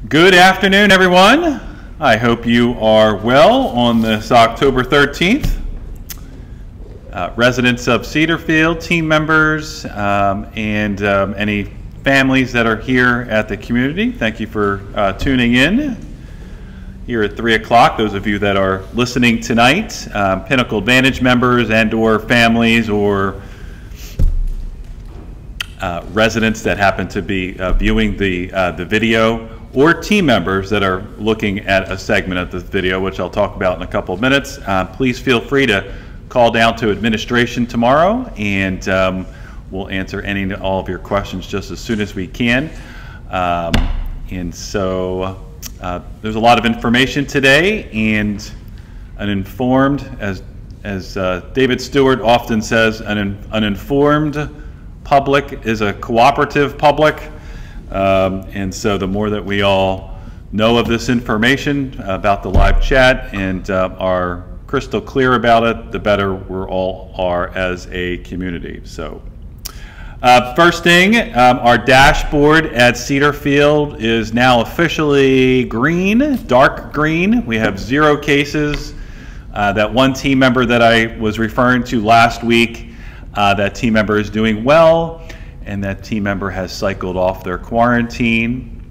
Good afternoon, everyone. I hope you are well on this October 13th. Residents of Cedarfield, team members, and any families that are here at the community, thank you for tuning in here at 3 o'clock. Those of you that are listening tonight, Pinnacle Advantage members and or families or residents that happen to be viewing the video, or team members that are looking at a segment of this video, which I'll talk about in a couple of minutes. Please feel free to call down to administration tomorrow, and we'll answer any and all of your questions just as soon as we can. And so there's a lot of information today, and an informed, as David Stewart often says, an informed public is a cooperative public. And so the more that we all know of this information about the live chat and are crystal clear about it, the better we all are as a community. So first thing, our dashboard at Cedarfield is now officially green, dark green. We have 0 cases. That one team member that I was referring to last week, that team member is doing well, and that team member has cycled off their quarantine,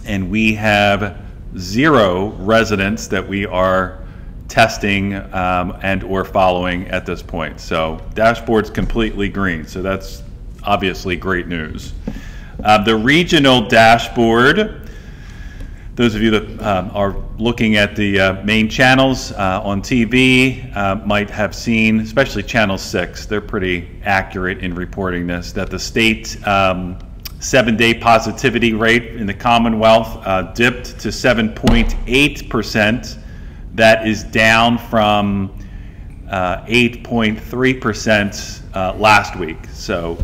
and we have 0 residents that we are testing and or following at this point. So dashboard's completely green, so that's obviously great news. The regional dashboard, those of you that are looking at the main channels on TV might have seen, especially Channel 6, they're pretty accurate in reporting this, that the state 7-day positivity rate in the Commonwealth dipped to 7.8%. That is down from 8.3% last week. So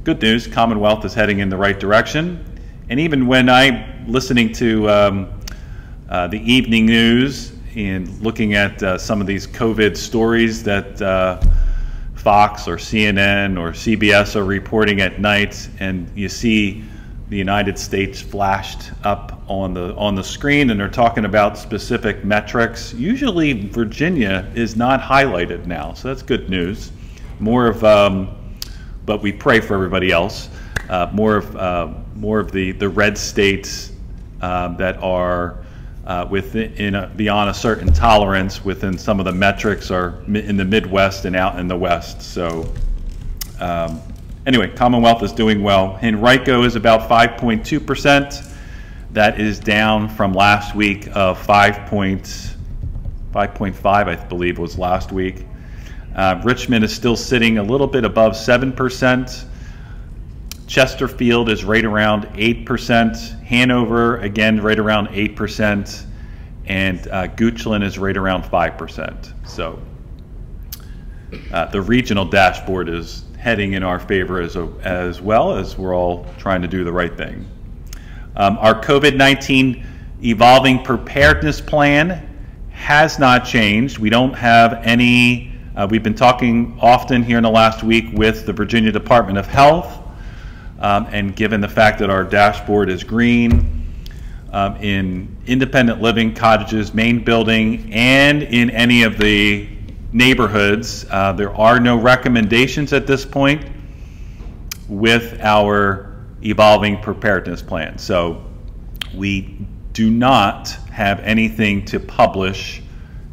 good news, Commonwealth is heading in the right direction. And even when I'm listening to the evening news and looking at some of these COVID stories that Fox or CNN or CBS are reporting at night, and you see the United States flashed up on the screen, and they're talking about specific metrics. Usually Virginia is not highlighted now, so that's good news. More of, but we pray for everybody else. More of the red states that are beyond a certain tolerance within some of the metrics are in the Midwest and out in the West. So anyway, Commonwealth is doing well. Henrico is about 5.2%. That is down from last week of 5.5, I believe was last week. Richmond is still sitting a little bit above 7%. Chesterfield is right around 8%. Hanover, again, right around 8%. And Goochland is right around 5%. So the regional dashboard is heading in our favor as well, as we're all trying to do the right thing. Our COVID-19 evolving preparedness plan has not changed. We don't have any, we've been talking often here in the last week with the Virginia Department of Health. And given the fact that our dashboard is green, in independent living, cottages, main building, and in any of the neighborhoods, there are no recommendations at this point with our evolving preparedness plan. So we do not have anything to publish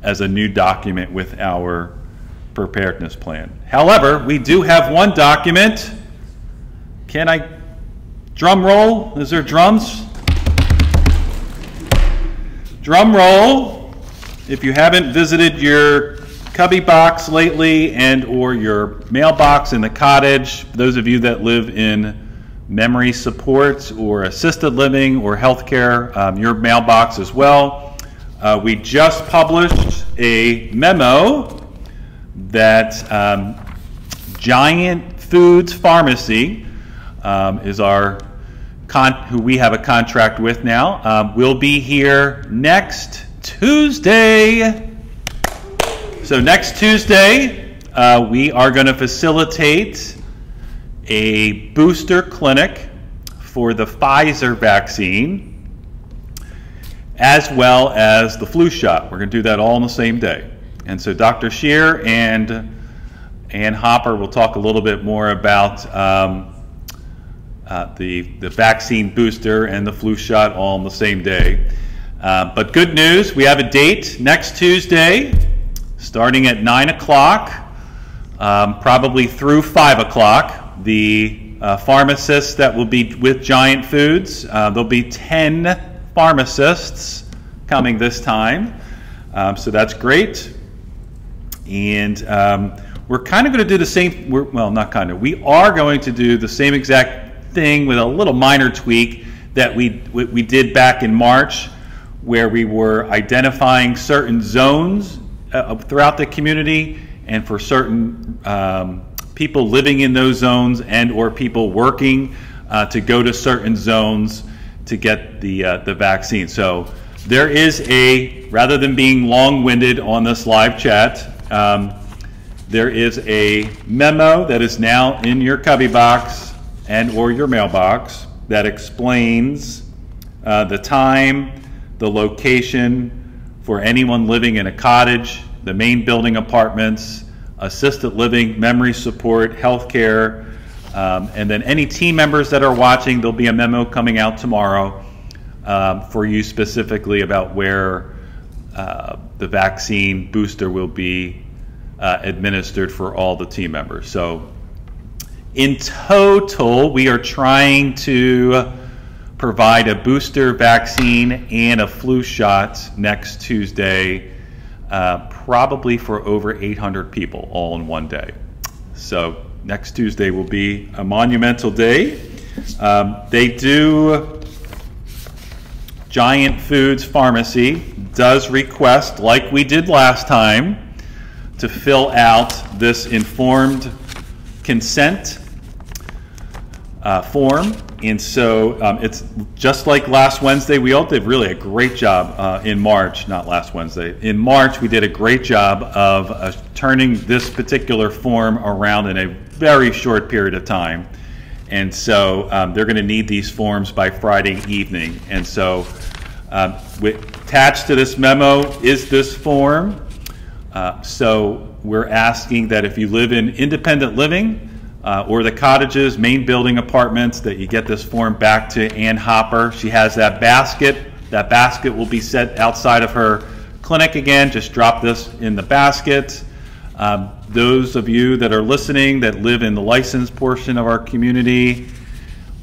as a new document with our preparedness plan. However, we do have one document. Can I drum roll? Is there drums? Drum roll. If you haven't visited your cubby box lately and or your mailbox in the cottage, those of you that live in memory supports or assisted living or healthcare, your mailbox as well. We just published a memo that Giant Foods Pharmacy is who we have a contract with now, will be here next Tuesday. So next Tuesday, we are going to facilitate a booster clinic for the Pfizer vaccine as well as the flu shot. We're going to do that all on the same day. And so Dr. Shear and Ann Hopper will talk a little bit more about the vaccine booster and the flu shot all on the same day. But good news, we have a date next Tuesday, starting at 9 o'clock, probably through 5 o'clock. The pharmacists that will be with Giant Foods, there'll be 10 pharmacists coming this time, so that's great. And we're kind of going to do the same, well, not kind of, we are going to do the same exact thing with a little minor tweak that we did back in March, where we were identifying certain zones throughout the community, and for certain people living in those zones and or people working to go to certain zones to get the vaccine. So there is rather than being long-winded on this live chat, there is a memo that is now in your cubby box and or your mailbox that explains the time, the location for anyone living in a cottage, the main building apartments, assisted living, memory support, healthcare, and then any team members that are watching, there'll be a memo coming out tomorrow for you specifically about where the vaccine booster will be administered for all the team members. So in total, we are trying to provide a booster vaccine and a flu shot next Tuesday, probably for over 800 people all in one day. So next Tuesday will be a monumental day. Giant Foods Pharmacy does request, like we did last time, to fill out this informed consent form. And so it's just like last Wednesday. We all did really a great job in March, not last Wednesday. In March, we did a great job of turning this particular form around in a very short period of time. And so they're going to need these forms by Friday evening. And so attached to this memo is this form. So we're asking that if you live in independent living, or the cottages, main building apartments, that you get this form back to Ann Hopper. She has that basket. That basket will be set outside of her clinic again. Just drop this in the basket. Those of you that are listening that live in the licensed portion of our community,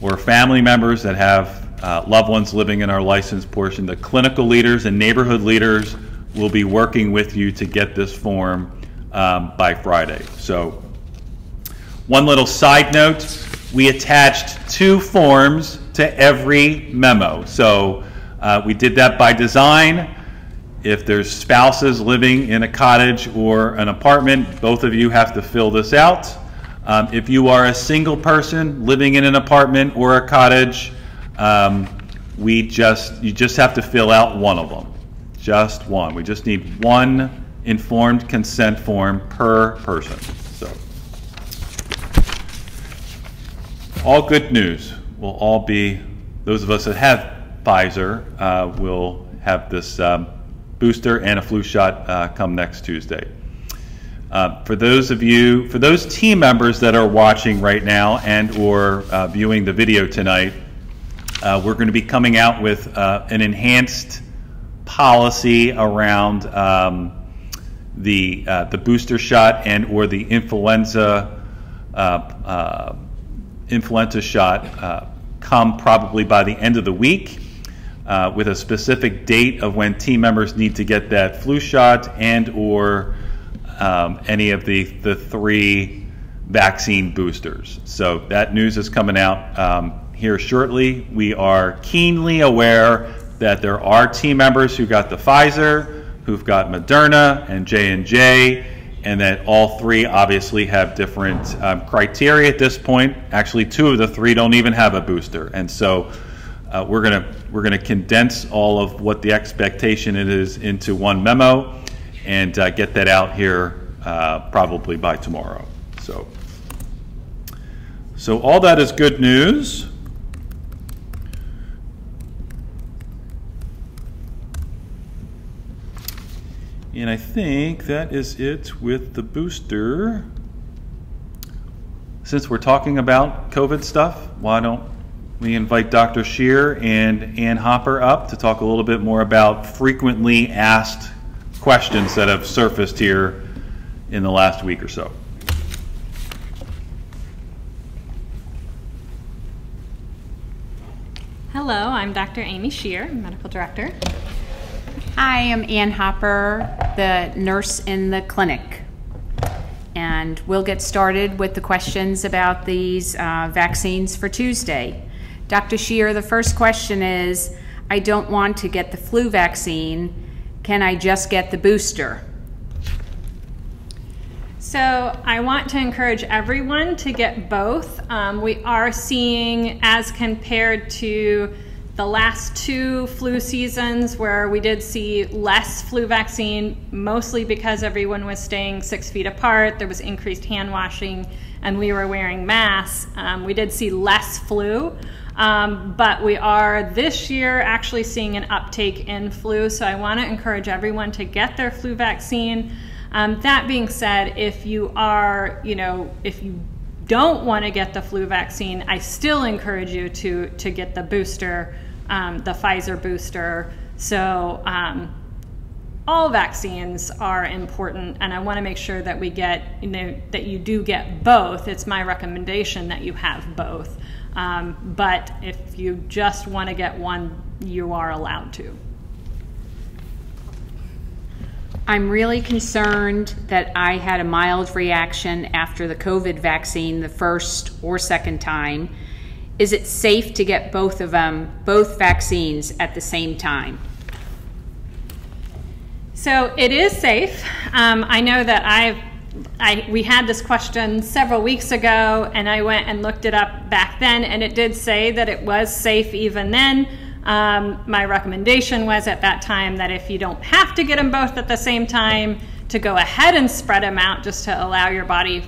or family members that have loved ones living in our licensed portion, the clinical leaders and neighborhood leaders will be working with you to get this form by Friday. So one little side note, we attached 2 forms to every memo. So we did that by design. If there's spouses living in a cottage or an apartment, both of you have to fill this out. If you are a single person living in an apartment or a cottage, you just have to fill out one of them. Just one. We just need one informed consent form per person. So all good news. We'll all be, those of us that have Pfizer will have this booster and a flu shot come next Tuesday. For those team members that are watching right now and or viewing the video tonight, we're going to be coming out with an enhanced policy around the booster shot and or the influenza shot come probably by the end of the week, with a specific date of when team members need to get that flu shot and or any of the 3 vaccine boosters. So that news is coming out here shortly. We are keenly aware that there are team members who got the Pfizer, who've got Moderna and J&J, and that all 3 obviously have different criteria at this point. Actually, 2 of the 3 don't even have a booster, and so we're gonna condense all of what the expectation is into one memo and get that out here probably by tomorrow. So all that is good news. And I think that is it with the booster. Since we're talking about COVID stuff, why don't we invite Dr. Shear and Ann Hopper up to talk a little bit more about frequently asked questions that have surfaced here in the last week or so. Hello, I'm Dr. Amy Shear, Medical Director. Hi, I'm Ann Hopper, the nurse in the clinic. And we'll get started with the questions about these vaccines for Tuesday. Dr. Shear, the first question is, I don't want to get the flu vaccine. Can I just get the booster? So I want to encourage everyone to get both. We are seeing, as compared to the last 2 flu seasons where we did see less flu vaccine, mostly because everyone was staying 6 feet apart, there was increased hand washing, and we were wearing masks. We did see less flu, but we are this year actually seeing an uptake in flu, so I want to encourage everyone to get their flu vaccine. That being said, if you are, if you don't want to get the flu vaccine, I still encourage you to get the booster, the Pfizer booster. So all vaccines are important, and I want to make sure that we get, that you do get both. It's my recommendation that you have both. But if you just want to get one, you are allowed to. I'm really concerned that I had a mild reaction after the COVID vaccine the first or second time. Is it safe to get both of them, both vaccines at the same time? So it is safe. I know that we had this question several weeks ago, and I went and looked it up back then, and it did say that it was safe even then. My recommendation was at that time that if you don't have to get them both at the same time, to go ahead and spread them out just to allow your body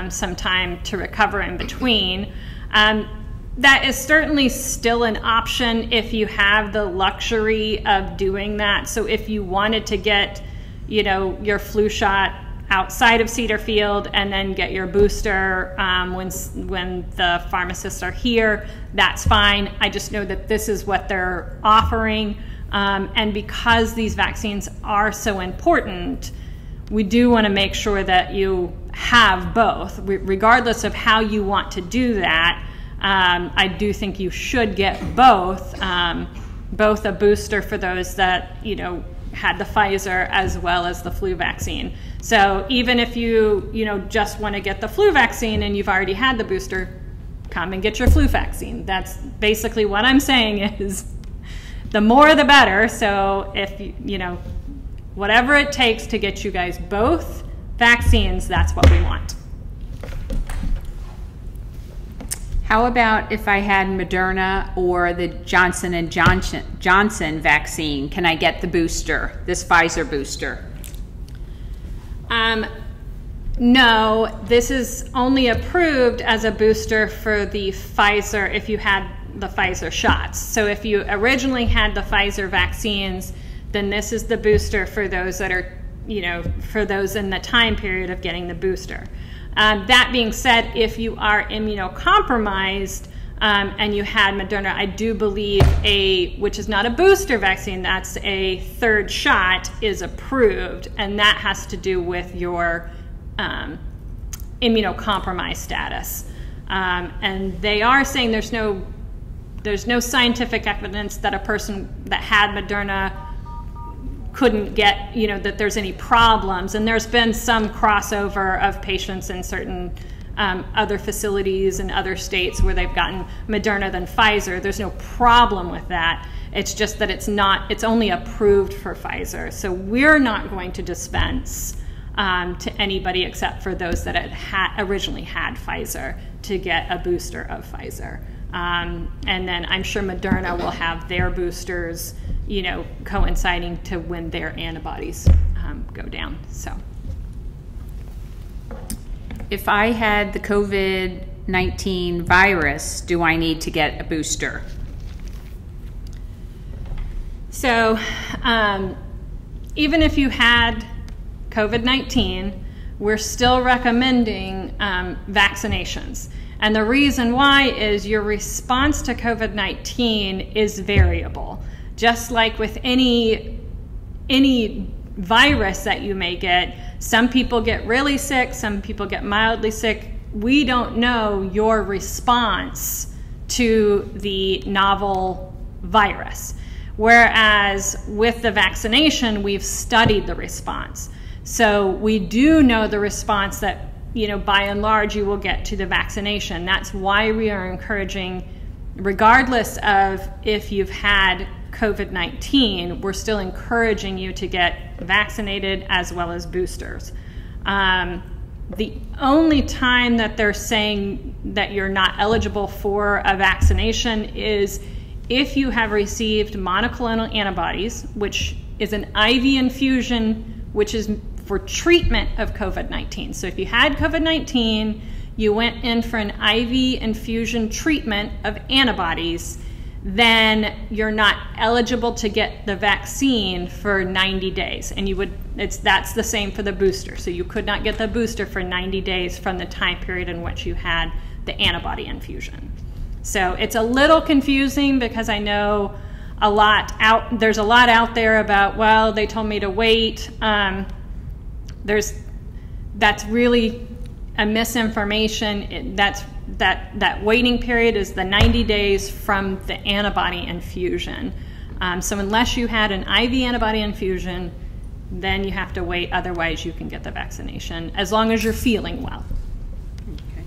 some time to recover in between. That is certainly still an option if you have the luxury of doing that. So if you wanted to get, your flu shot outside of Cedarfield and then get your booster when the pharmacists are here, that's fine. I just know that this is what they're offering. And because these vaccines are so important, we do want to make sure that you have both. Regardless of how you want to do that, I do think you should get both, both a booster for those that, had the Pfizer as well as the flu vaccine. So even if you, just want to get the flu vaccine and you've already had the booster, come and get your flu vaccine. That's basically what I'm saying is the more the better. So if, whatever it takes to get you guys both vaccines, that's what we want. How about if I had Moderna or the Johnson & Johnson vaccine? Can I get the booster, this Pfizer booster? No, this is only approved as a booster for the Pfizer if you had the Pfizer shots. So if you originally had the Pfizer vaccines, then this is the booster for those that are, for those in the time period of getting the booster. That being said, if you are immunocompromised and you had Moderna, I do believe which is not a booster vaccine, that's a third shot, is approved, and that has to do with your immunocompromised status. And they are saying there's no scientific evidence that a person that had Moderna couldn't get, that there's any problems. And there's been some crossover of patients in certain other facilities in other states where they've gotten Moderna than Pfizer. There's no problem with that. It's just that it's only approved for Pfizer. So we're not going to dispense to anybody except for those that originally had Pfizer to get a booster of Pfizer. And then I'm sure Moderna will have their boosters, coinciding to when their antibodies go down. So, if I had the COVID-19 virus, do I need to get a booster? So, even if you had COVID-19, we're still recommending vaccinations. And the reason why is your response to COVID-19 is variable. Just like with any virus that you may get, some people get really sick, some people get mildly sick. We don't know your response to the novel virus. Whereas with the vaccination, we've studied the response. So we do know the response that, by and large, you will get to the vaccination. That's why we are encouraging, regardless of if you've had COVID-19, we're still encouraging you to get vaccinated as well as boosters. The only time that they're saying that you're not eligible for a vaccination is if you have received monoclonal antibodies, which is an IV infusion, which is for treatment of COVID-19. So if you had COVID-19, you went in for an IV infusion treatment of antibodies, then you're not eligible to get the vaccine for 90 days. And that's the same for the booster. So you could not get the booster for 90 days from the time period in which you had the antibody infusion. So it's a little confusing because I know there's a lot out there about, well, they told me to wait. That's really a misinformation. That waiting period is the 90 days from the antibody infusion. So unless you had an IV antibody infusion, then you have to wait. Otherwise, you can get the vaccination as long as you're feeling well. Okay.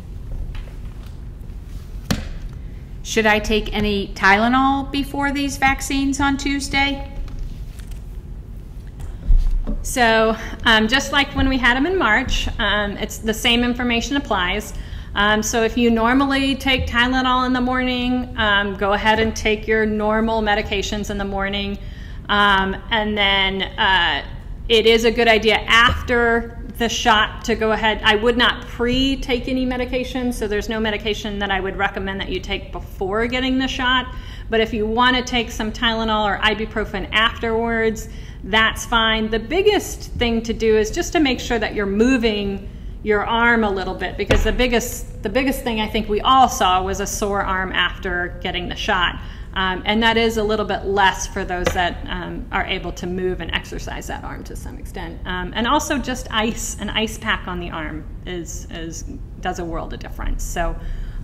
Should I take any Tylenol before these vaccines on Tuesday? So just like when we had them in March, it's the same information applies. So if you normally take Tylenol in the morning, go ahead and take your normal medications in the morning. And then it is a good idea after the shot to go ahead. I would not pre-take any medication, so there's no medication that I would recommend that you take before getting the shot. But if you want to take some Tylenol or ibuprofen afterwards, that's fine. The biggest thing to do is just to make sure that you're moving your arm a little bit, because the biggest thing I think we all saw was a sore arm after getting the shot. And that is a little bit less for those that are able to move and exercise that arm to some extent. And also just an ice pack on the arm does a world of difference. So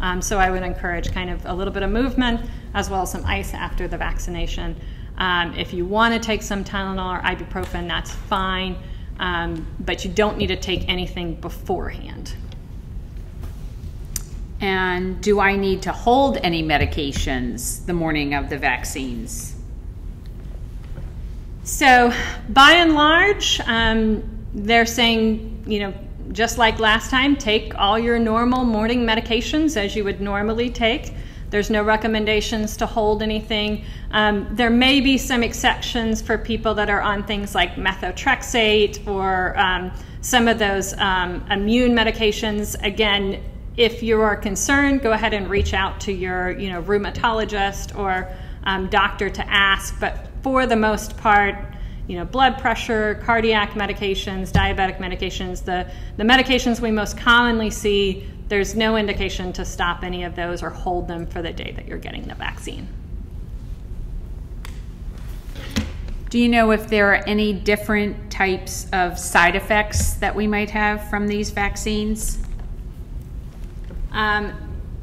I would encourage kind of a little bit of movement as well as some ice after the vaccination. If you want to take some Tylenol or ibuprofen, that's fine, but you don't need to take anything beforehand. And do I need to hold any medications the morning of the vaccines? So by and large, they're saying, just like last time, take all your normal morning medications as you would normally take. There's no recommendations to hold anything. There may be some exceptions for people that are on things like methotrexate or some of those immune medications. Again, if you are concerned, go ahead and reach out to your rheumatologist or doctor to ask. But for the most part, blood pressure, cardiac medications, diabetic medications, the medications we most commonly see, there's no indication to stop any of those or hold them for the day that you're getting the vaccine. Do you know if there are any different types of side effects that we might have from these vaccines?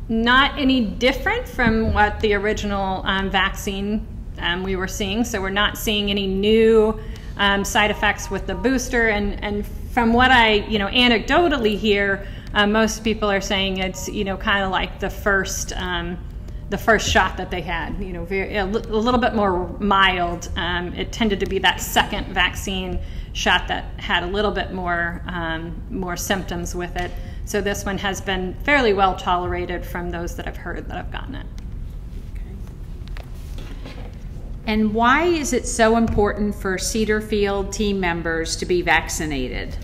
Not any different from what the original vaccine we were seeing. So we're not seeing any new side effects with the booster. And from what I anecdotally hear, most people are saying it's kind of like the first shot that they had. A little bit more mild. It tended to be that second vaccine shot that had a little bit more symptoms with it. So this one has been fairly well tolerated from those that I've heard that have gotten it. And why is it so important for Cedarfield team members to be vaccinated?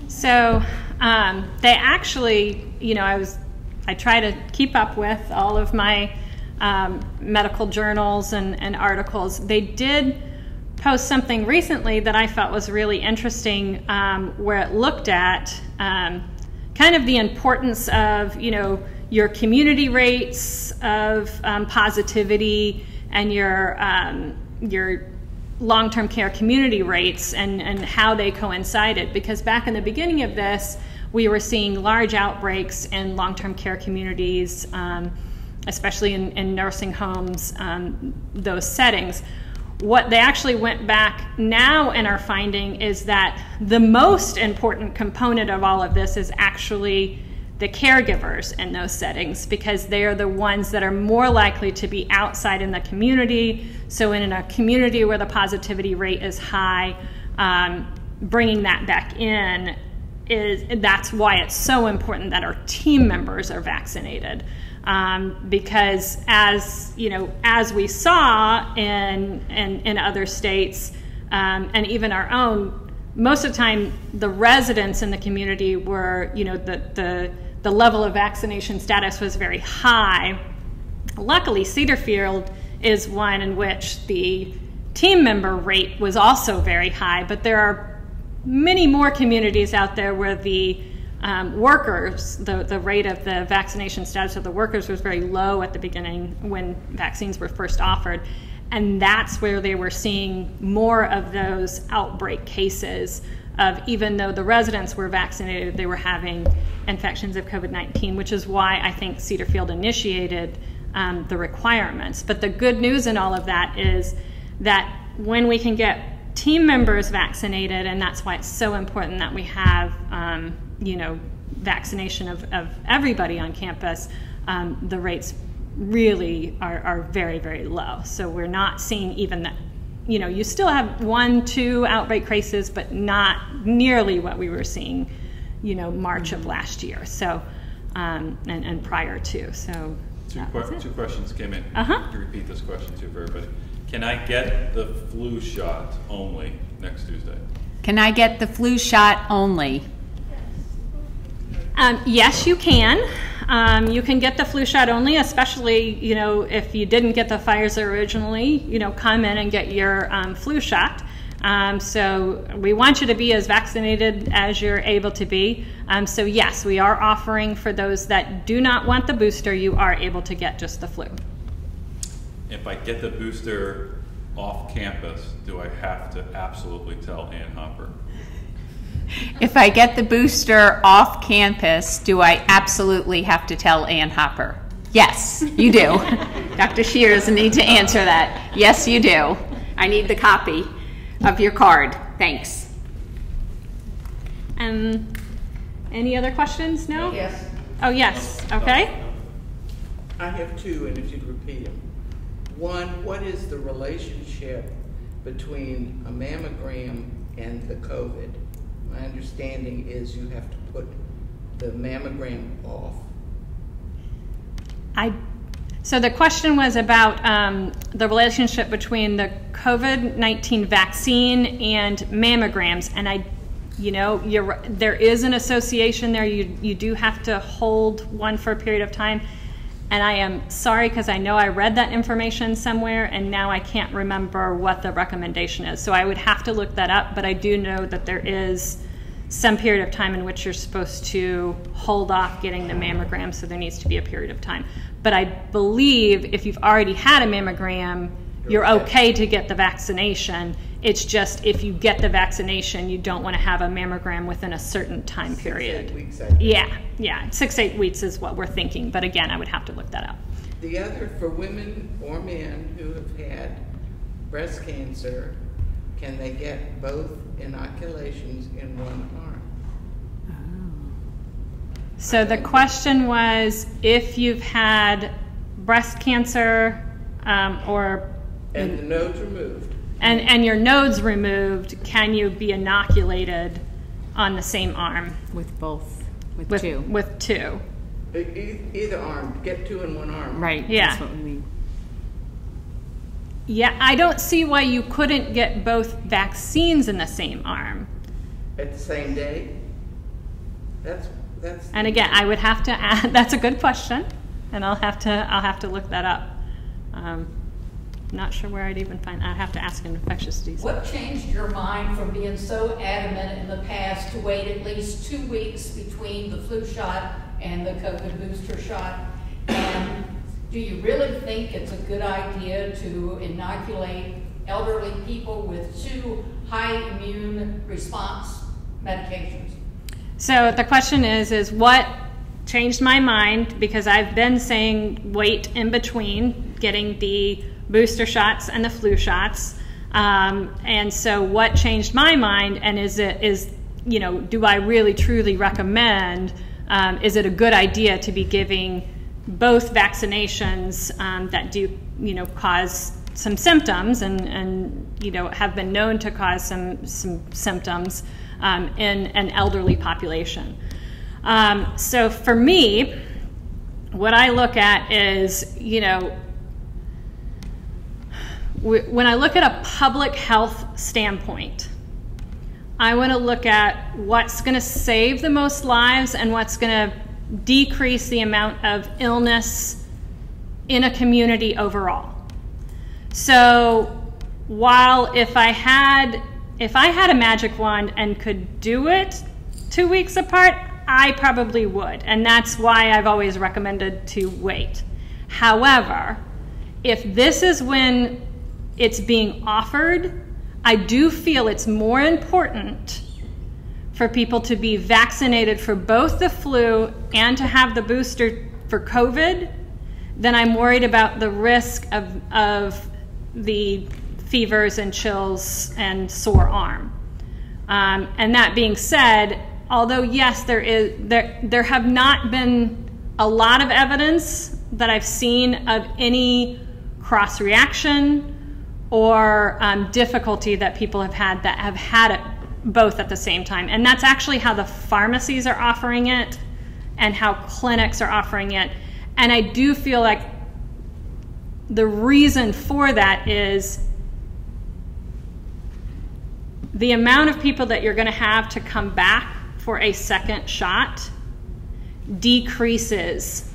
So they actually, I try to keep up with all of my medical journals and articles. They did post something recently that I felt was really interesting, where it looked at kind of the importance of, your community rates of positivity and your long-term care community rates and how they coincided. Because back in the beginning of this, we were seeing large outbreaks in long-term care communities, especially in nursing homes, those settings. What they actually went back now and are finding is that the most important component of all of this is actually the caregivers in those settings, because they are the ones that are more likely to be outside in the community. So in a community where the positivity rate is high, bringing that back in that's why it's so important that our team members are vaccinated. Because as we saw in other states, and even our own, most of the time the residents in the community were, the level of vaccination status was very high. Luckily, Cedarfield is one in which the team member rate was also very high, but there are many more communities out there where the workers, the rate of the vaccination status of the workers was very low at the beginning when vaccines were first offered. And that's where they were seeing more of those outbreak cases of, even though the residents were vaccinated, they were having infections of COVID-19, which is why I think Cedarfield initiated the requirements. But the good news in all of that is that when we can get team members vaccinated, and that's why it's so important that we have vaccination of everybody on campus, the rates really are very, very low. So we're not seeing even that, you still have 1-2 outbreak cases, but not nearly what we were seeing, March of last year. So, and prior to. So two questions came in. Uh-huh. To repeat this question too for everybody. Can I get the flu shot only next Tuesday? Can I get the flu shot only? Yes, you can. You can get the flu shot only, especially, if you didn't get the Pfizer originally, come in and get your flu shot. So we want you to be as vaccinated as you're able to be. So yes, we are offering for those that do not want the booster, you are able to get just the flu. If I get the booster off campus, do I have to absolutely tell Ann Hopper? If I get the booster off campus, do I absolutely have to tell Ann Hopper? Yes, you do. Dr. Shear doesn't need to answer that. Yes, you do. I need the copy of your card. Thanks. Any other questions? No? Yes. Oh, yes. Okay. I have two, and if you'd repeat them. One, what is the relationship between a mammogram and the COVID? My understanding is you have to put the mammogram off. So the question was about the relationship between the COVID-19 vaccine and mammograms, and there is an association there. You do have to hold one for a period of time, and I am sorry because I know I read that information somewhere, and now I can't remember what the recommendation is. So I would have to look that up, but I do know that there is some period of time in which you're supposed to hold off getting the mammogram, so there needs to be a period of time. But I believe if you've already had a mammogram, you're okay to get the vaccination. It's just if you get the vaccination, you don't want to have a mammogram within a certain time period. 6 weeks, I think. Yeah, 6-8 weeks is what we're thinking. But again, I would have to look that up. The other, for women or men who have had breast cancer, can they get both inoculations in one arm? So the question was, if you've had breast cancer or And the nodes removed. and your nodes removed, can you be inoculated on the same arm? With both, with two. With two. Either arm, get two in one arm. Right, Yeah. that's what we mean. Yeah, I don't see why you couldn't get both vaccines in the same arm. At the same day? That's. And again, I would have to add, that's a good question, and I'll have to look that up. not sure where I'd even find. I'd have to ask an infectious disease. What changed your mind from being so adamant in the past to wait at least 2 weeks between the flu shot and the COVID booster shot? And do you really think it's a good idea to inoculate elderly people with 2 high immune response medications? So the question is what changed my mind, because I've been saying wait in between getting the booster shots and the flu shots. And so what changed my mind, and do I really truly recommend, is it a good idea to be giving both vaccinations that do, cause some symptoms and have been known to cause some symptoms in an elderly population. So for me, what I look at is, when I look at a public health standpoint, I want to look at what's going to save the most lives and what's going to decrease the amount of illness in a community overall. So while if I had a magic wand and could do it 2 weeks apart, I probably would, and that's why I've always recommended to wait. However, if this is when it's being offered, I do feel it's more important for people to be vaccinated for both the flu and to have the booster for COVID than I'm worried about the risk of the fevers and chills and sore arm. And that being said, although yes, there have not been a lot of evidence that I've seen of any cross-reaction or difficulty that people have had it both at the same time. And that's actually how the pharmacies are offering it and how clinics are offering it. And I do feel like the reason for that is the amount of people that you're going to have to come back for a second shot decreases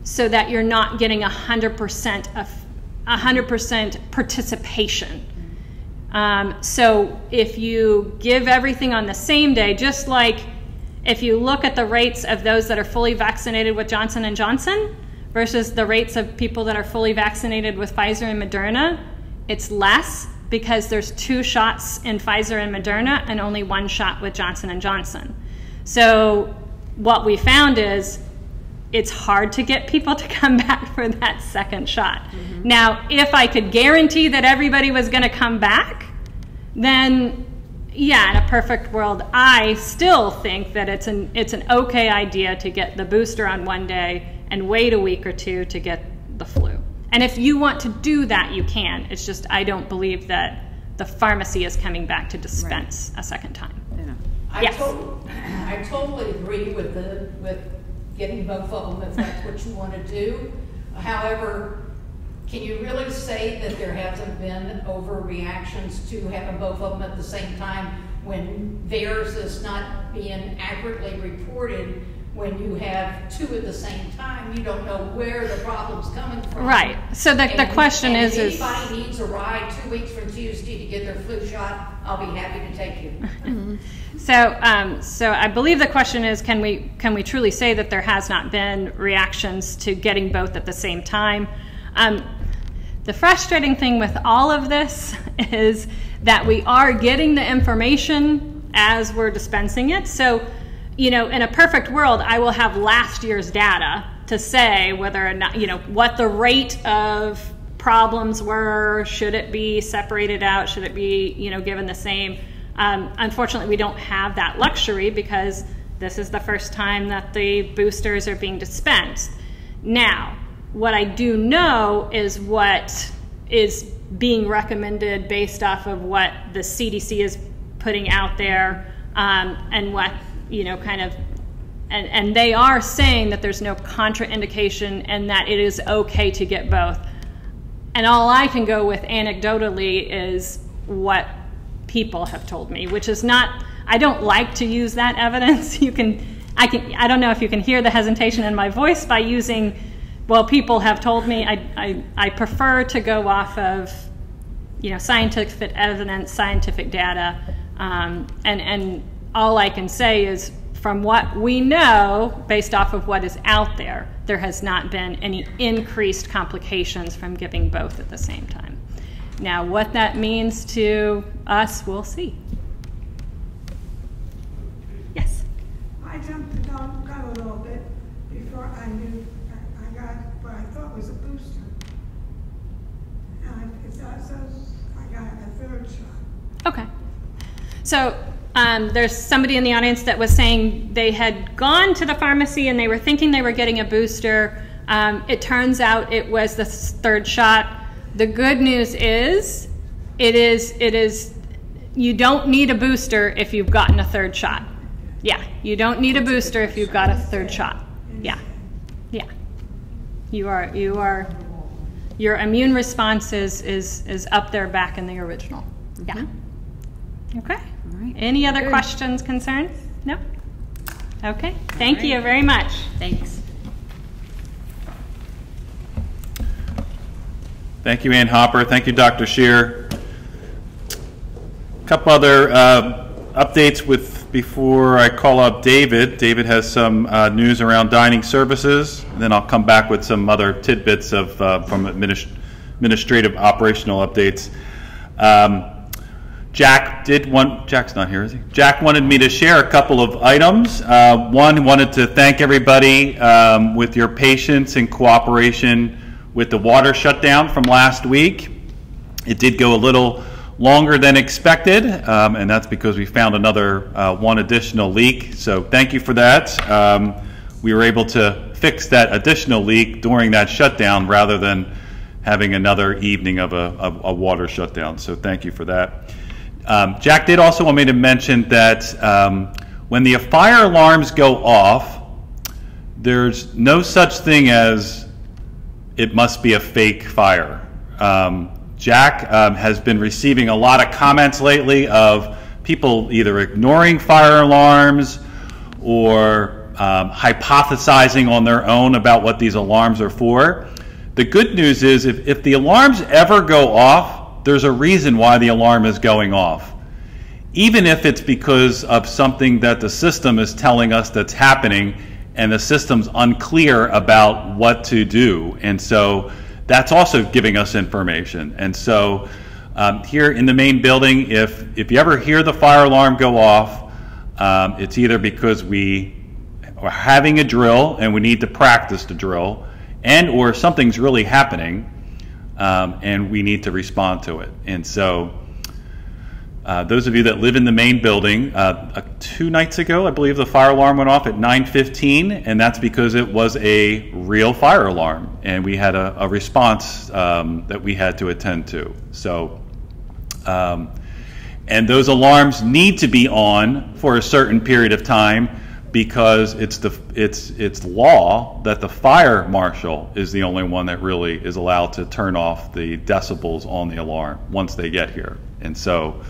so that you're not getting 100% participation. So if you give everything on the same day, just like if you look at the rates of those that are fully vaccinated with Johnson & Johnson versus the rates of people that are fully vaccinated with Pfizer and Moderna, it's less because there's 2 shots in Pfizer and Moderna and only 1 shot with Johnson & Johnson. So what we found is it's hard to get people to come back for that second shot. Mm-hmm. Now, if I could guarantee that everybody was going to come back, then yeah, in a perfect world, I still think that it's an okay idea to get the booster on one day and wait a week or 2 to get the flu. And if you want to do that, you can. It's just I don't believe that the pharmacy is coming back to dispense a second time. Yeah. I totally agree with getting both of them if that's what you want to do. However, can you really say that there hasn't been overreactions to having both of them at the same time when theirs is not being accurately reported? When you have 2 at the same time, you don't know where the problem's coming from. Right. So the question is if anybody needs a ride 2 weeks from Tuesday to get their flu shot, I'll be happy to take you. Mm-hmm. So I believe the question is, can we truly say that there has not been reactions to getting both at the same time? The frustrating thing with all of this is that we are getting the information as we're dispensing it. So, in a perfect world, I will have last year's data to say whether or not, what the rate of problems were. Should it be separated out? Should it be, given the same? Unfortunately, we don't have that luxury because this is the first time that the boosters are being dispensed. Now, what I do know is what is being recommended based off of what the CDC is putting out there, and what, and they are saying that there's no contraindication and that it is okay to get both. And all I can go with anecdotally is what people have told me, which is not, I don't like to use that evidence. I don't know if you can hear the hesitation in my voice by using well, people have told me I prefer to go off of, scientific evidence, scientific data, and all I can say is from what we know, based off of what is out there, there has not been any increased complications from giving both at the same time. Now, what that means to us, we'll see. Yes? I jumped the gun a little bit before I knew I got what I thought was a booster. It's also, I got a third shot. Okay. So there's somebody in the audience that was saying they had gone to the pharmacy and they were thinking they were getting a booster. It turns out it was the third shot. The good news is, you don't need a booster if you've gotten a third shot. Yeah, you don't need a booster if you've got a third shot. Yeah, yeah. Your immune response is up there back in the original. Yeah. Okay. All right. Any other questions, concerns? No? Okay. Thank you very much. Thanks. Thank you, Ann Hopper. Thank you, Dr. Shear. A couple other updates before I call up David. David has some news around dining services, and then I'll come back with some other tidbits from administrative operational updates. Jack's not here, is he? Jack wanted me to share a couple of items. One, wanted to thank everybody with your patience and cooperation with the water shutdown from last week. It did go a little longer than expected, and that's because we found another one additional leak. So thank you for that. We were able to fix that additional leak during that shutdown rather than having another evening of a water shutdown. So thank you for that. Jack did also want me to mention that when the fire alarms go off, there's no such thing as it must be a fake fire. Jack has been receiving a lot of comments lately of people either ignoring fire alarms or hypothesizing on their own about what these alarms are for. The good news is if the alarms ever go off, there's a reason why the alarm is going off. Even if it's because of something that the system is telling us that's happening and the system's unclear about what to do. And so that's also giving us information. And so here in the main building, if you ever hear the fire alarm go off, it's either because we are having a drill and we need to practice the drill, and or something's really happening and we need to respond to it. And so those of you that live in the main building, 2 nights ago, I believe the fire alarm went off at 9:15, and that's because it was a real fire alarm, and we had a response that we had to attend to. So, and those alarms need to be on for a certain period of time because it's law that the fire marshal is the only one that really is allowed to turn off the decibels on the alarm once they get here. And so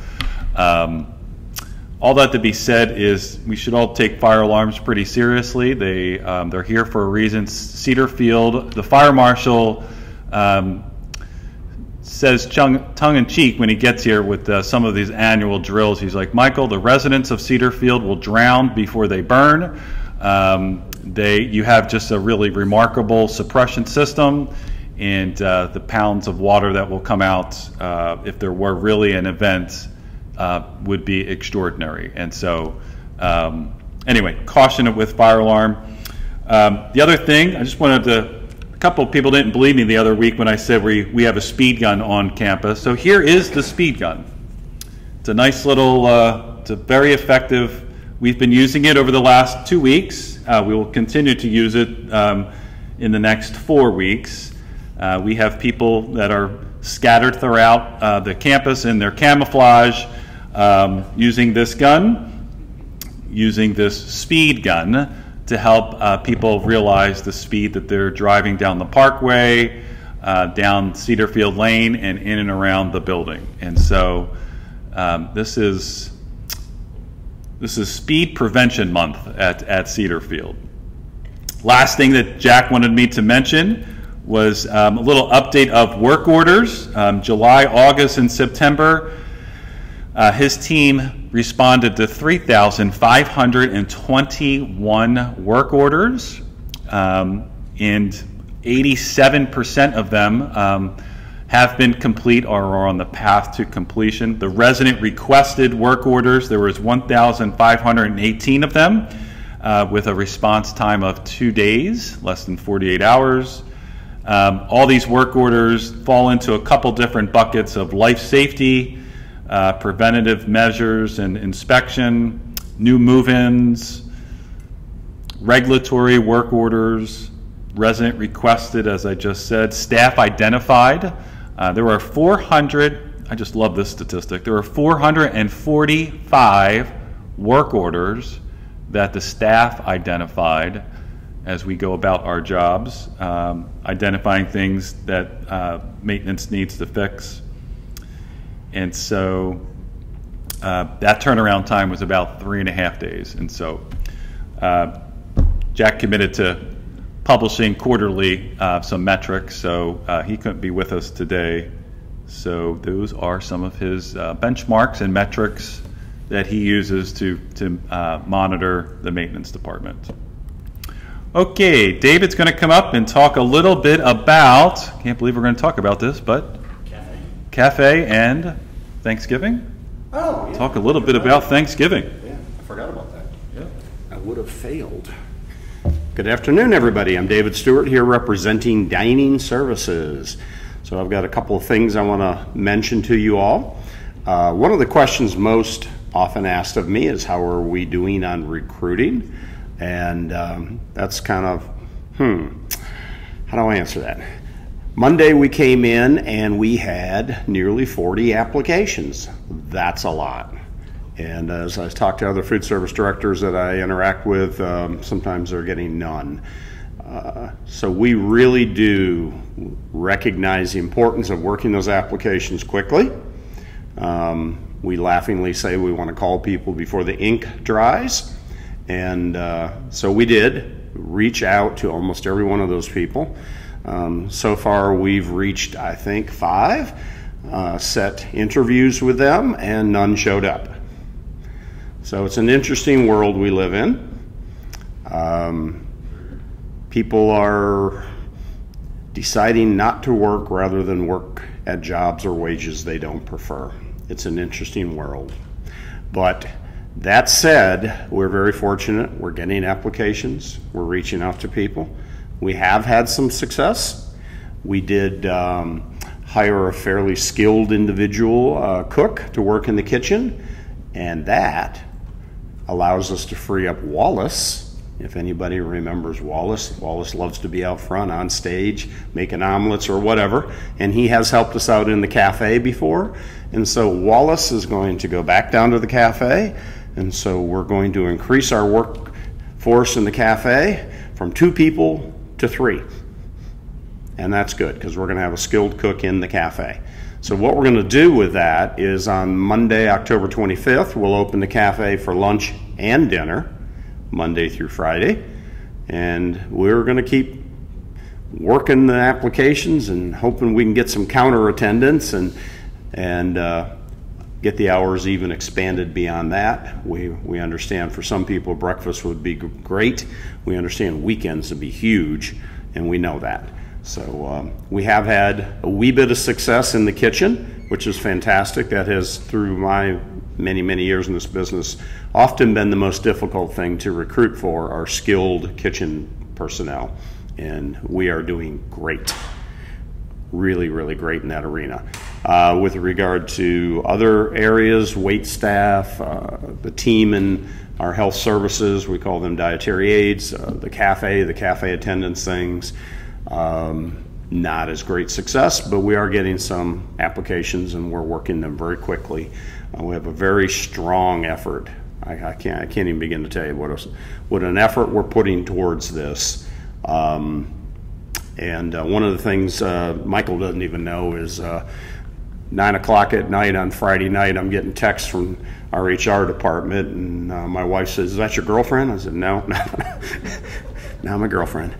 all that to be said is we should all take fire alarms pretty seriously. They're here for a reason. Cedarfield, the fire marshal says tongue-in-cheek when he gets here with some of these annual drills. He's like, Michael, the residents of Cedarfield will drown before they burn. You have just a really remarkable suppression system, and the pounds of water that will come out if there were really an event would be extraordinary. And so anyway, caution with fire alarm. The other thing, I just wanted to, a couple of people didn't believe me the other week when I said we have a speed gun on campus. So here is the speed gun. It's a nice little, it's a very effective. We've been using it over the last 2 weeks. We will continue to use it in the next 4 weeks. We have people that are scattered throughout the campus in their camouflage using this gun, using this speed gun to help people realize the speed that they're driving down the parkway, down Cedarfield Lane, and in and around the building. And so this is Speed Prevention Month at Cedarfield. Last thing that Jack wanted me to mention, was a little update of work orders. July, August, and September, his team responded to 3,521 work orders, and 87% of them have been complete or are on the path to completion. The resident requested work orders, there was 1,518 of them, with a response time of 2 days, less than 48 hours. All these work orders fall into a couple different buckets of life safety, preventative measures and inspection, new move-ins, regulatory work orders, resident requested, as I just said, staff identified. There were 400, I just love this statistic, there were 445 work orders that the staff identified as we go about our jobs, identifying things that maintenance needs to fix. And so that turnaround time was about 3.5 days. And so Jack committed to publishing quarterly some metrics, so he couldn't be with us today. So those are some of his benchmarks and metrics that he uses to monitor the maintenance department. Okay, David's going to come up and talk a little bit about, can't believe we're going to talk about this, but cafe and Thanksgiving. Oh, yeah. Talk a little bit about Thanksgiving. Yeah, I forgot about that. Yeah, I would have failed. Good afternoon, everybody. I'm David Stewart here representing Dining Services. So I've got a couple of things I want to mention to you all. One of the questions most often asked of me is how are we doing on recruiting? And that's kind of, how do I answer that? Monday we came in and we had nearly 40 applications. That's a lot. And as I talk to other food service directors that I interact with, sometimes they're getting none. So we really do recognize the importance of working those applications quickly. We laughingly say we want to call people before the ink dries. And so we did reach out to almost every one of those people. So far we've reached, I think, 5, set interviews with them, and none showed up. So it's an interesting world we live in. People are deciding not to work rather than work at jobs or wages they don't prefer. It's an interesting world. But that said, we're very fortunate. We're getting applications. We're reaching out to people. We have had some success. We did hire a fairly skilled individual cook to work in the kitchen, and that allows us to free up Wallace. If anybody remembers Wallace, Wallace loves to be out front on stage making omelets or whatever, and he has helped us out in the cafe before. And so Wallace is going to go back down to the cafe, and so we're going to increase our workforce in the cafe from 2 people to 3. And that's good because we're going to have a skilled cook in the cafe. So what we're going to do with that is on Monday, October 25th, we'll open the cafe for lunch and dinner, Monday through Friday. And we're going to keep working the applications and hoping we can get some counter attendance and get the hours even expanded beyond that. We understand for some people breakfast would be great. We understand weekends would be huge, and we know that. So we have had a wee bit of success in the kitchen, which is fantastic. That has, through my many years in this business, often been the most difficult thing to recruit for, are skilled kitchen personnel. And we are doing great, really great in that arena. With regard to other areas, wait staff, the team in our health services, we call them dietary aides, the cafe attendance things, not as great success, but we are getting some applications and we're working them very quickly. We have a very strong effort. I can't even begin to tell you what an effort we're putting towards this. And one of the things Michael doesn't even know is 9 o'clock at night on Friday night, I'm getting texts from our HR department, and my wife says, "Is that your girlfriend?" I said, "No, not my girlfriend.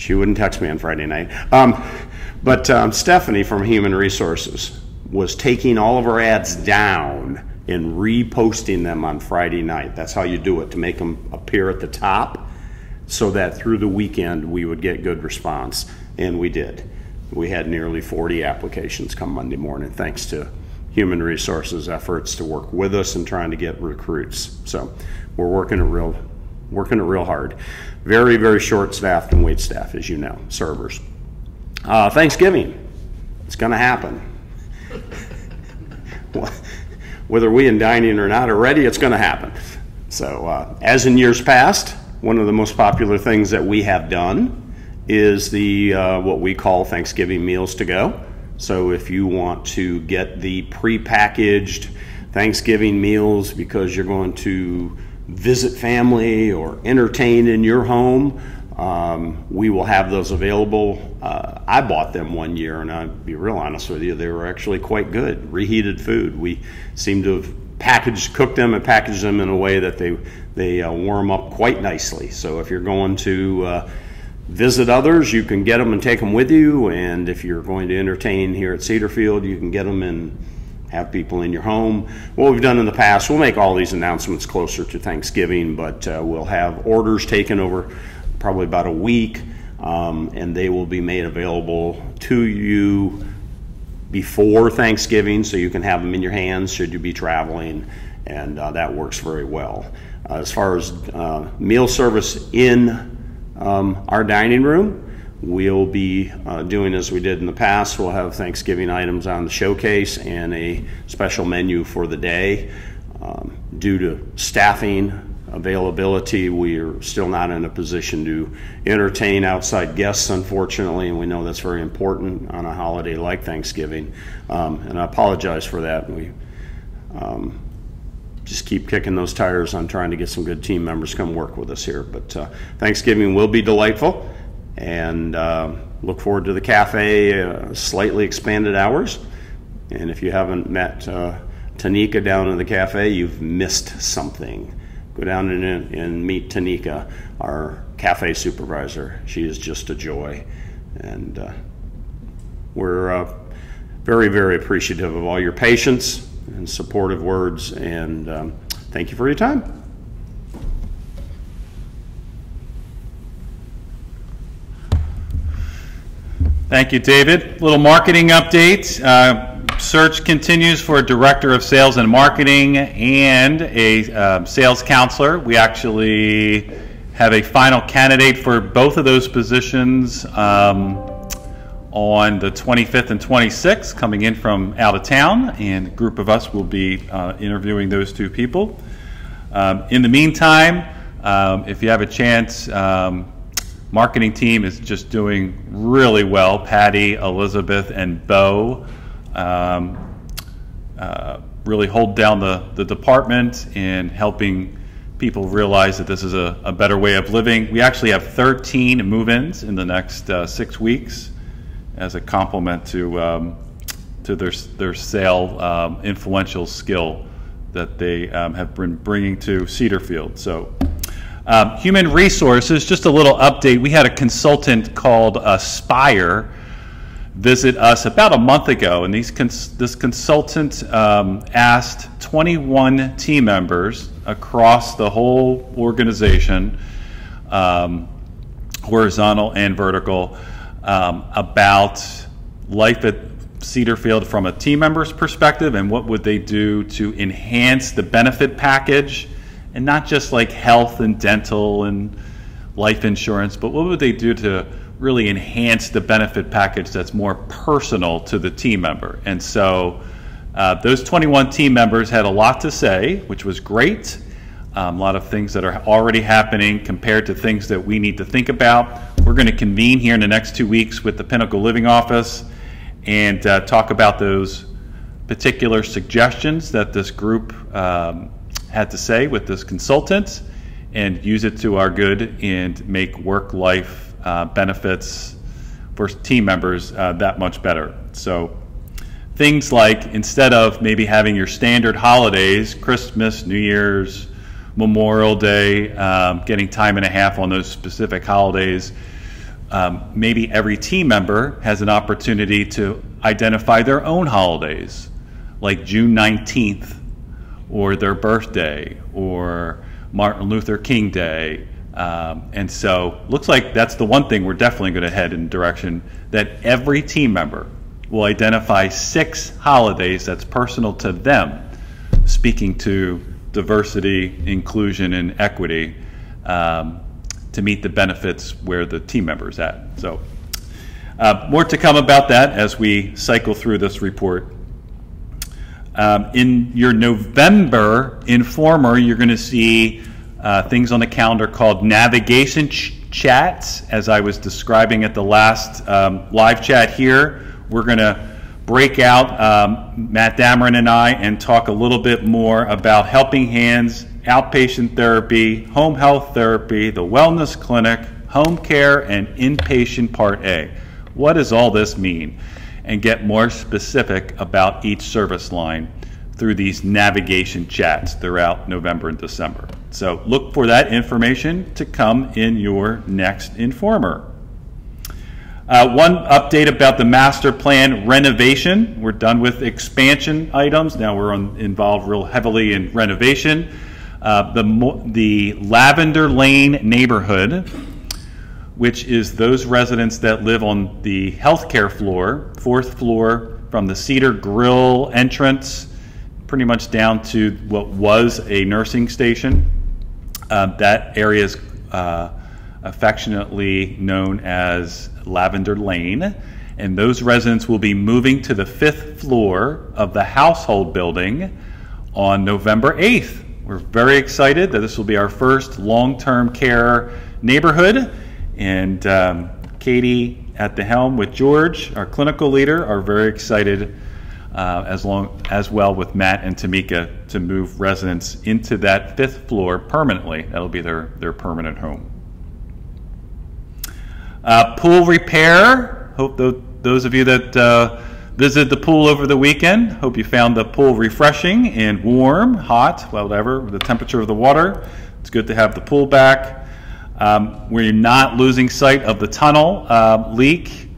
She wouldn't text me on Friday night. But Stephanie from Human Resources was taking all of our ads down and reposting them on Friday night. That's how you do it, to make them appear at the top, so that through the weekend we would get good response. And we did. We had nearly 40 applications come Monday morning, thanks to Human Resources efforts to work with us and trying to get recruits. So we're working it real hard. Very, very short staffed and wait staff, as you know, servers. Thanksgiving, it's going to happen. Whether we in dining or not are ready, it's going to happen. So as in years past, one of the most popular things that we have done is the what we call Thanksgiving meals to go. So if you want to get the prepackaged Thanksgiving meals because you're going to visit family or entertain in your home, we will have those available. I bought them one year, and I'll be real honest with you, they were actually quite good. Reheated food. We seem to have cooked them and packaged them in a way that they warm up quite nicely. So if you're going to visit others, you can get them and take them with you, and if you're going to entertain here at Cedarfield, you can get them and have people in your home. What we've done in the past, we'll make all these announcements closer to Thanksgiving, but we'll have orders taken over probably about a week, and they will be made available to you before Thanksgiving, so you can have them in your hands should you be traveling, and that works very well. As far as meal service in our dining room, we'll be doing as we did in the past. We'll have Thanksgiving items on the showcase and a special menu for the day. Due to staffing availability, we are still not in a position to entertain outside guests, unfortunately, and we know that's very important on a holiday like Thanksgiving. And I apologize for that. We just keep kicking those tires on trying to get some good team members to come work with us here. But Thanksgiving will be delightful, and look forward to the cafe, slightly expanded hours. And if you haven't met Tanika down in the cafe, you've missed something. Go down and meet Tanika, our cafe supervisor. She is just a joy, and we're very, very appreciative of all your patience and supportive words, and thank you for your time. Thank you, David. Little marketing update. Search continues for a director of sales and marketing and a sales counselor. We actually have a final candidate for both of those positions on the 25th and 26th, coming in from out of town, and a group of us will be interviewing those two people. In the meantime, if you have a chance, marketing team is just doing really well. Patty, Elizabeth, and Bo really hold down the department and helping people realize that this is a better way of living. We actually have 13 move-ins in the next 6 weeks as a complement to their sale influential skill that they have been bringing to Cedarfield. So human resources, just a little update. We had a consultant called Aspire visit us about a month ago, and this consultant asked 21 team members across the whole organization, horizontal and vertical, about life at Cedarfield from a team member's perspective, and what would they do to enhance the benefit package, and not just like health and dental and life insurance, but what would they do to really enhance the benefit package that's more personal to the team member. And so those 21 team members had a lot to say, which was great. A lot of things that are already happening compared to things that we need to think about. We're going to convene here in the next 2 weeks with the Pinnacle Living Office and talk about those particular suggestions that this group had to say with this consultant, and use it to our good and make work-life benefits for team members that much better. So things like, instead of maybe having your standard holidays, Christmas, New Year's, Memorial Day, getting time and a half on those specific holidays, maybe every team member has an opportunity to identify their own holidays, like June 19th, or their birthday, or Martin Luther King Day. And so looks like that's the one thing we're definitely going to head in the direction that every team member will identify 6 holidays that's personal to them, speaking to diversity, inclusion, and equity, to meet the benefits where the team member is at. So more to come about that as we cycle through this report. In your November Informer, you're going to see things on the calendar called navigation chats. As I was describing at the last live chat here, we're going to break out, Matt Dameron and I, and talk a little bit more about helping hands, outpatient therapy, home health therapy, the wellness clinic, home care, and inpatient Part A. What does all this mean? And get more specific about each service line through these navigation chats throughout November and December. So look for that information to come in your next Informer. One update about the master plan renovation. We're done with expansion items. Now we're involved real heavily in renovation. The Lavender Lane neighborhood, which is those residents that live on the healthcare floor, 4th floor, from the Cedar Grill entrance, pretty much down to what was a nursing station. That area is affectionately known as Lavender Lane, and those residents will be moving to the 5th floor of the household building on November 8th. We're very excited that this will be our first long-term care neighborhood, and Katie at the helm with George, our clinical leader, are very excited as well with Matt and Tamika to move residents into that 5th floor permanently. That'll be their permanent home. Pool repair. Hope those of you that visited the pool over the weekend, hope you found the pool refreshing and warm, hot, whatever, the temperature of the water. It's good to have the pool back. We're not losing sight of the tunnel leak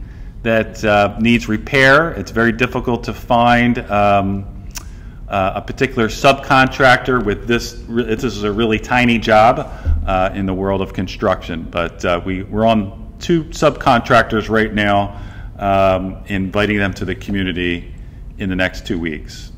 that needs repair. It's very difficult to find a particular subcontractor with this. This is a really tiny job in the world of construction, but we're on 2 subcontractors right now, inviting them to the community in the next 2 weeks.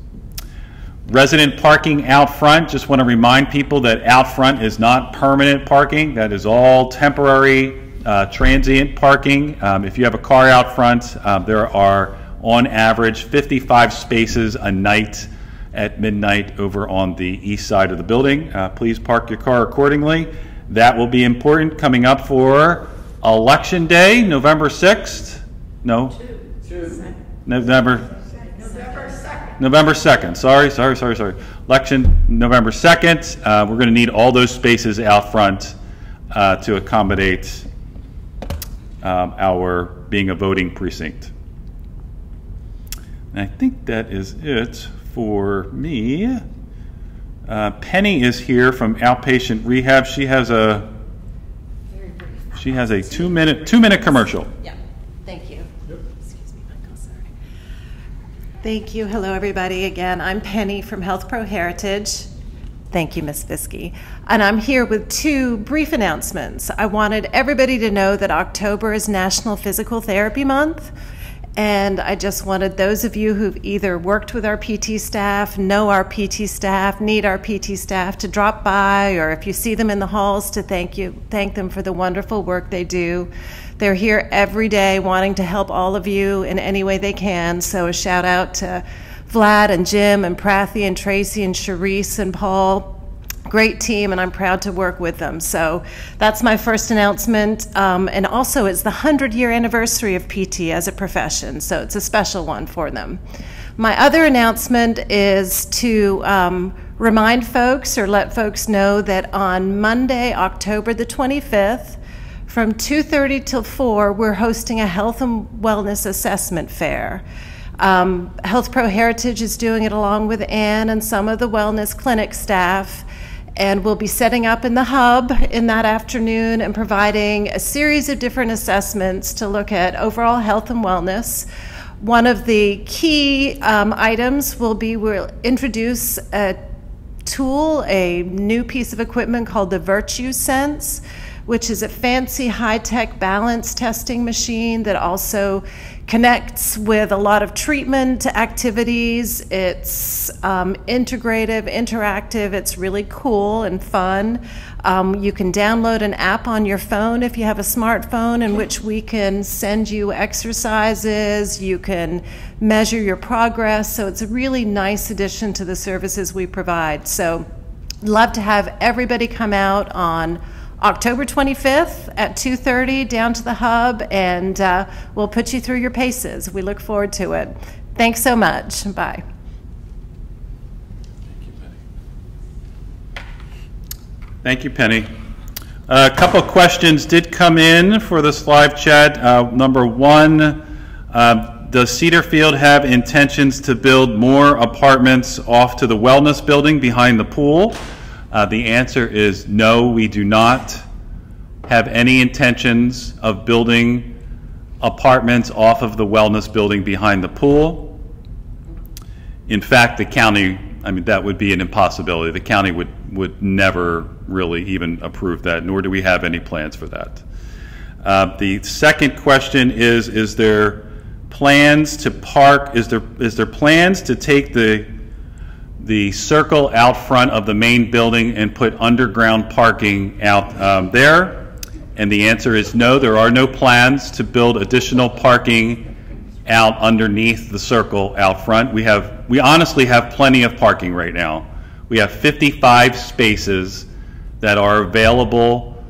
Resident parking out front. Just want to remind people that out front is not permanent parking. That is all temporary, transient parking. If you have a car out front, there are on average 55 spaces a night at midnight over on the east side of the building. Please park your car accordingly. That will be important coming up for Election Day, November 6th. No? November 2nd. Sorry. Election November 2nd. We're going to need all those spaces out front to accommodate our being a voting precinct. And I think that is it for me. Penny is here from Outpatient Rehab. She has a 2-minute commercial. Yeah, thank you. Excuse me, Michael, sorry. Thank you. Hello, everybody. Again, I'm Penny from Health Pro Heritage. Thank you, Ms. Fiske. And I'm here with 2 brief announcements. I wanted everybody to know that October is National Physical Therapy Month. And I just wanted those of you who've either worked with our PT staff, know our PT staff, need our PT staff to drop by, or if you see them in the halls, to thank them for the wonderful work they do. They're here every day wanting to help all of you in any way they can. So a shout out to Vlad and Jim and Prathy and Tracy and Charisse and Paul. Great team, and I'm proud to work with them. So that's my first announcement. And also it's the 100-year anniversary of PT as a profession, so it's a special one for them. My other announcement is to remind folks or let folks know that on Monday, October the 25th, from 2:30 till 4, we're hosting a health and wellness assessment fair. Health Pro Heritage is doing it along with Ann and some of the wellness clinic staff. and we'll be setting up in the hub in that afternoon and providing a series of different assessments to look at overall health and wellness. One of the key items will be we'll introduce a tool, a new piece of equipment called the Virtue Sense, which is a fancy high-tech balance testing machine that also connects with a lot of treatment activities. It's integrative, interactive. It's really cool and fun. You can download an app on your phone if you have a smartphone in which we can send you exercises. You can measure your progress. So it's a really nice addition to the services we provide. So love to have everybody come out on October 25th at 2:30 down to the hub, and we'll put you through your paces. We look forward to it. Thanks so much. Bye. Thank you, Penny. A couple questions did come in for this live chat. Number one, does Cedarfield have intentions to build more apartments off to the wellness building behind the pool? The answer is no, we do not have any intentions of building apartments off of the wellness building behind the pool. In fact, the county, I mean, that would be an impossibility. The county would never really even approve that, nor do we have any plans for that. The second question is there plans to park, is there plans to take the circle out front of the main building and put underground parking out there? And the answer is no, there are no plans to build additional parking out underneath the circle out front. We honestly have plenty of parking right now. We have 55 spaces that are available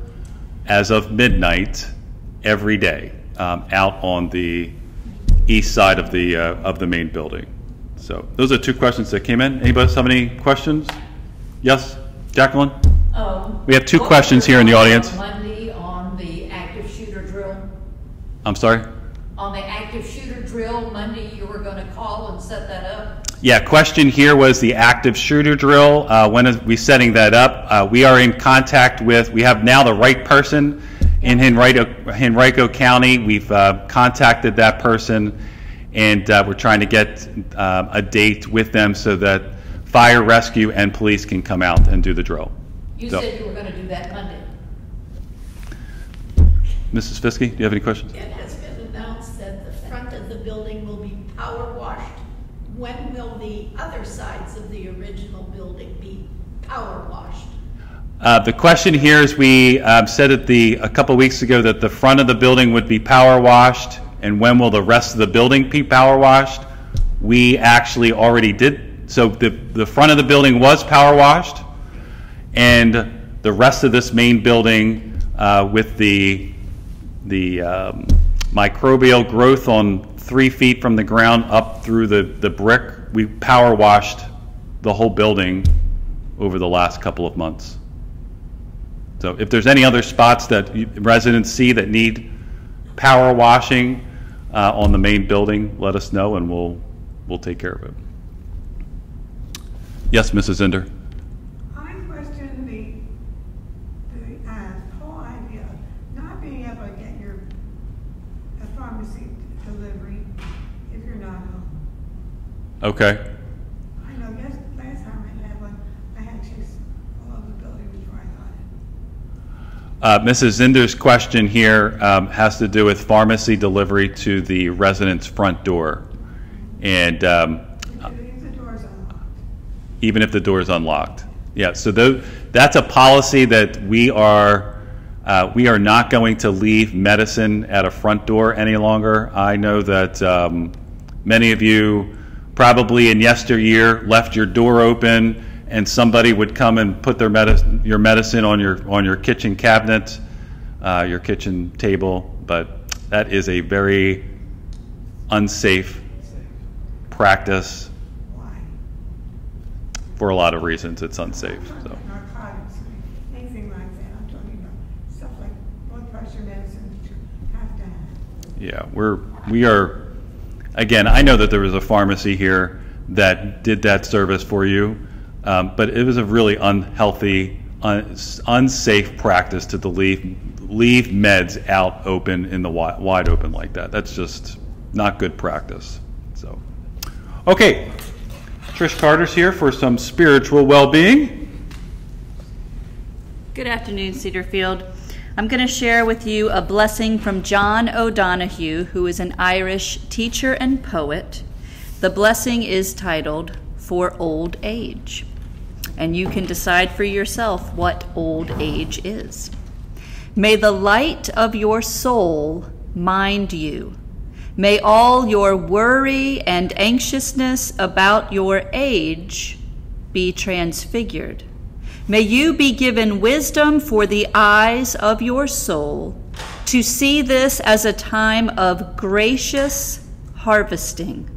as of midnight every day out on the east side of the main building. So those are two questions that came in. Anybody else have any questions? Yes, Jacqueline? We have two questions here in the audience. Monday on the active shooter drill? I'm sorry? On the active shooter drill, Monday you were going to call and set that up? Yeah, question here was the active shooter drill. When are we setting that up? We are in contact with, we have now the right person in Henrico County. We've contacted that person, and we're trying to get a date with them so that fire, rescue, and police can come out and do the drill. You said you were going to do that Monday. Mrs. Fiske, do you have any questions? It has been announced that the front of the building will be power washed. When will the other sides of the original building be power washed? The question here is we said a couple weeks ago that the front of the building would be power washed, and when will the rest of the building be power washed? We actually already did. So the front of the building was power washed, and the rest of this main building with the microbial growth on 3 feet from the ground up through the brick, we power washed the whole building over the last couple of months. So if there's any other spots that residents see that need power washing on the main building, let us know and we'll take care of it. Yes, Mrs. Zinder. I question the whole idea of not being able to get a pharmacy delivery if you're not home. Okay. I know last time I had one, I had chased all over the building before I got it. Mrs. Zinder's question here has to do with pharmacy delivery to the resident's front door. And even if the door is unlocked. Yeah, so that's a policy that we are not going to leave medicine at a front door any longer. I know that many of you probably in yesteryear left your door open and somebody would come and put your medicine on your kitchen cabinet, your kitchen table, but that is a very unsafe practice. For a lot of reasons, it's unsafe. So. Narcotics, anything like that. I'm talking about stuff like blood pressure medicine that you have to have. Yeah, we are. Again, I know that there was a pharmacy here that did that service for you. But it was a really unhealthy, unsafe practice to leave meds out open in the wide open like that. That's just not good practice. So, okay, Trish Carter's here for some spiritual well-being. Good afternoon, Cedarfield. I'm going to share with you a blessing from John O'Donoghue, who is an Irish teacher and poet. The blessing is titled, For Old Age. And you can decide for yourself what old age is. May the light of your soul mind you. May all your worry and anxiousness about your age be transfigured. May you be given wisdom for the eyes of your soul to see this as a time of gracious harvesting.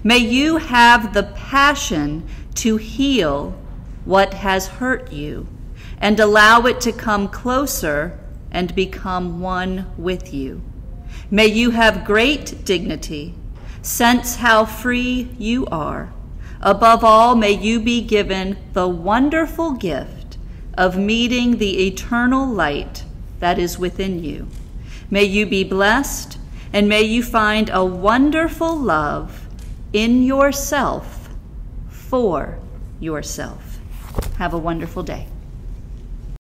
May you have the passion to heal what has hurt you and allow it to come closer and become one with you. May you have great dignity, sense how free you are. Above all, may you be given the wonderful gift of meeting the eternal light that is within you. May you be blessed, and may you find a wonderful love in yourself for yourself. Have a wonderful day.